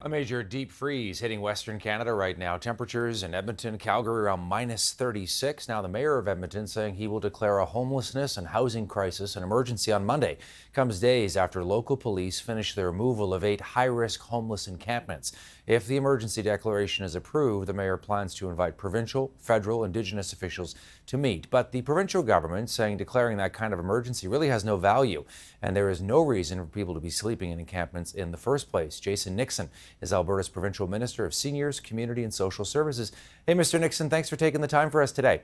A major deep freeze hitting Western Canada right now. Temperatures in Edmonton, Calgary around minus 36. Now, the mayor of Edmonton saying he will declare a homelessness and housing crisis an emergency on Monday. Comes days after local police finished the removal of 8 high-risk homeless encampments. If the emergency declaration is approved, the mayor plans to invite provincial, federal, Indigenous officials to meet. But the provincial government saying declaring that kind of emergency really has no value, and there is no reason for people to be sleeping in encampments in the first place. Nixon is Alberta's Provincial Minister of Seniors, Community and Social Services. Hey, Mr. Nixon, thanks for taking the time for us today.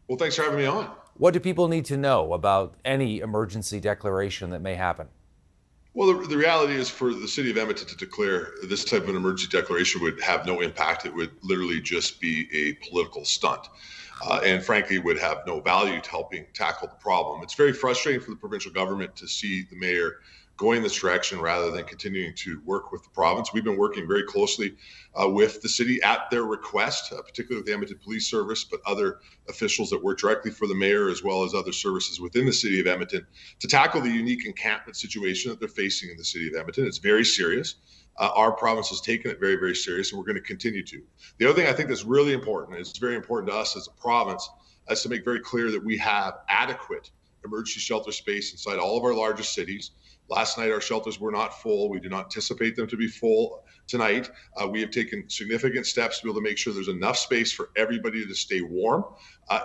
Well, thanks for having me on. What do people need to know about any emergency declaration that may happen? Well, the reality is for the city of Edmonton to declare this type of an emergency declaration would have no impact. It would literally just be a political stunt. And frankly, would have no value to helping tackle the problem. It's very frustrating for the provincial government to see the mayor going this direction rather than continuing to work with the province. We've been working very closely with the city at their request, particularly with the Edmonton Police Service, but other officials that work directly for the mayor, as well as other services within the city of Edmonton, to tackle the unique encampment situation that they're facing in the city of Edmonton. It's very serious. Our province has taken it very, very serious, and we're going to continue to. The other thing I think that's really important, and it's very important to us as a province, is to make very clear that we have adequate emergency shelter space inside all of our largest cities. Last night, our shelters were not full. We do not anticipate them to be full tonight. We have taken significant steps to be able to make sure there's enough space for everybody to stay warm.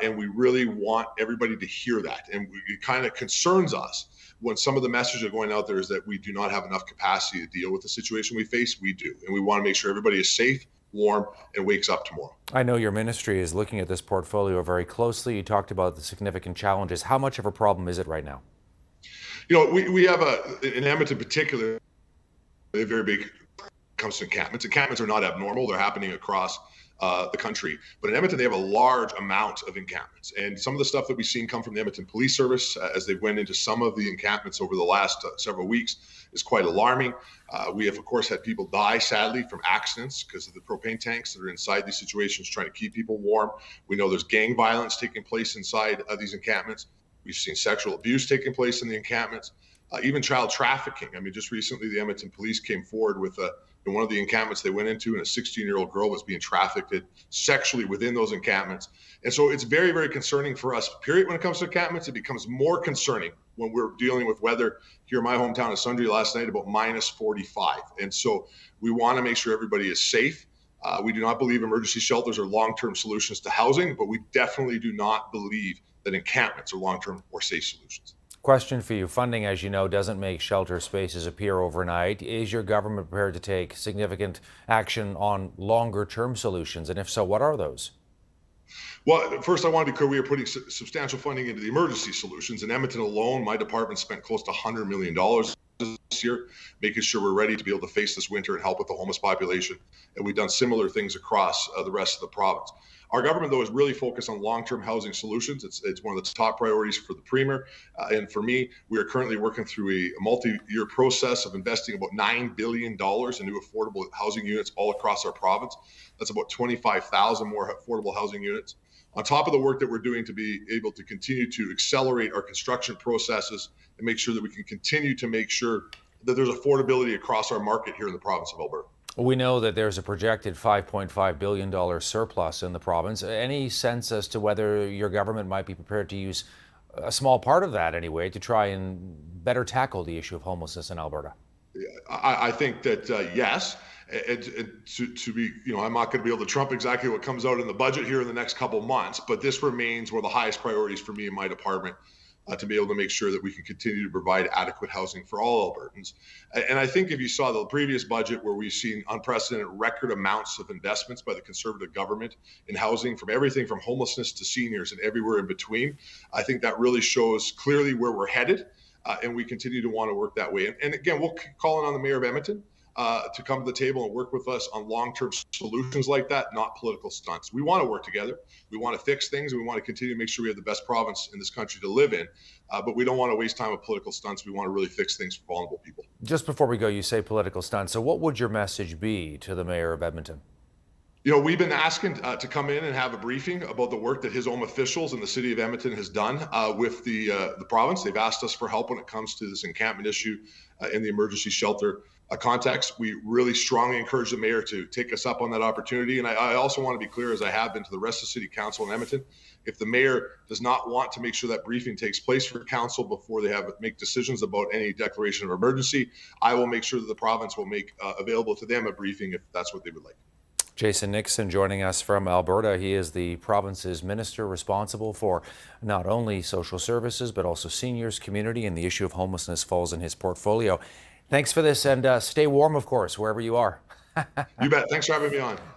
And we really want everybody to hear that. And it kind of concerns us when some of the messages are going out there is that we do not have enough capacity to deal with the situation we face. We do. And we want to make sure everybody is safe, warm, and wakes up tomorrow. I know your ministry is looking at this portfolio very closely. You talked about the significant challenges. How much of a problem is it right now? You know, we have in Edmonton in particular, a very big comes to encampments. Encampments are not abnormal. They're happening across the country. But in Edmonton, they have a large amount of encampments. And some of the stuff that we've seen come from the Edmonton Police Service as they went into some of the encampments over the last several weeks is quite alarming. We have, of course, had people die, sadly, from accidents because of the propane tanks that are inside these situations trying to keep people warm. We know there's gang violence taking place inside these encampments. We've seen sexual abuse taking place in the encampments, even child trafficking. I mean, just recently, the Edmonton police came forward with in one of the encampments they went into, and a 16-year-old girl was being trafficked sexually within those encampments. And so it's very, very concerning for us, period, when it comes to encampments. It becomes more concerning when we're dealing with weather here in my hometown of Sundre last night, about minus 45. And so we want to make sure everybody is safe. We do not believe emergency shelters are long-term solutions to housing, but we definitely do not believe that encampments are long-term or safe solutions. Question for you. Funding, as you know, doesn't make shelter spaces appear overnight. Is your government prepared to take significant action on longer-term solutions? And if so, what are those? Well, first, I want to be clear, we are putting substantial funding into the emergency solutions. In Edmonton alone, my department spent close to $100 million this year, making sure we're ready to be able to face this winter and help with the homeless population. And we've done similar things across the rest of the province. Our government, though, is really focused on long-term housing solutions. It's one of the top priorities for the Premier. And for me, we are currently working through a multi-year process of investing about $9 billion in new affordable housing units all across our province. That's about 25,000 more affordable housing units. On top of the work that we're doing to be able to continue to accelerate our construction processes and make sure that we can continue to make sure that there's affordability across our market here in the province of Alberta. We know that there's a projected $5.5 billion surplus in the province. Any sense as to whether your government might be prepared to use a small part of that anyway to try and better tackle the issue of homelessness in Alberta? I think that yes. To be, I'm not going to be able to trump exactly what comes out in the budget here in the next couple months, but this remains one of the highest priorities for me and my department to be able to make sure that we can continue to provide adequate housing for all Albertans. And I think if you saw the previous budget where we've seen unprecedented record amounts of investments by the Conservative government in housing, from everything from homelessness to seniors and everywhere in between, I think that really shows clearly where we're headed, and we continue to want to work that way. And again, we'll keep calling on the Mayor of Edmonton to come to the table and work with us on long-term solutions like that, not political stunts. We want to work together. We want to fix things. And we want to continue to make sure we have the best province in this country to live in. But we don't want to waste time with political stunts. We want to really fix things for vulnerable people. Just before we go, you say political stunts. So what would your message be to the mayor of Edmonton? We've been asking to come in and have a briefing about the work that his own officials in the city of Edmonton has done with the province. They've asked us for help when it comes to this encampment issue in the emergency shelter context. We really strongly encourage the mayor to take us up on that opportunity. And I also want to be clear, as I have been to the rest of City Council in Edmonton, if the mayor does not want to make sure that briefing takes place for council before they make decisions about any declaration of emergency, I will make sure that the province will make available to them a briefing if that's what they would like. Jason Nixon joining us from Alberta. He is the province's minister responsible for not only social services, but also seniors, community, and the issue of homelessness falls in his portfolio. Thanks for this, and stay warm, of course, wherever you are. You bet. Thanks for having me on.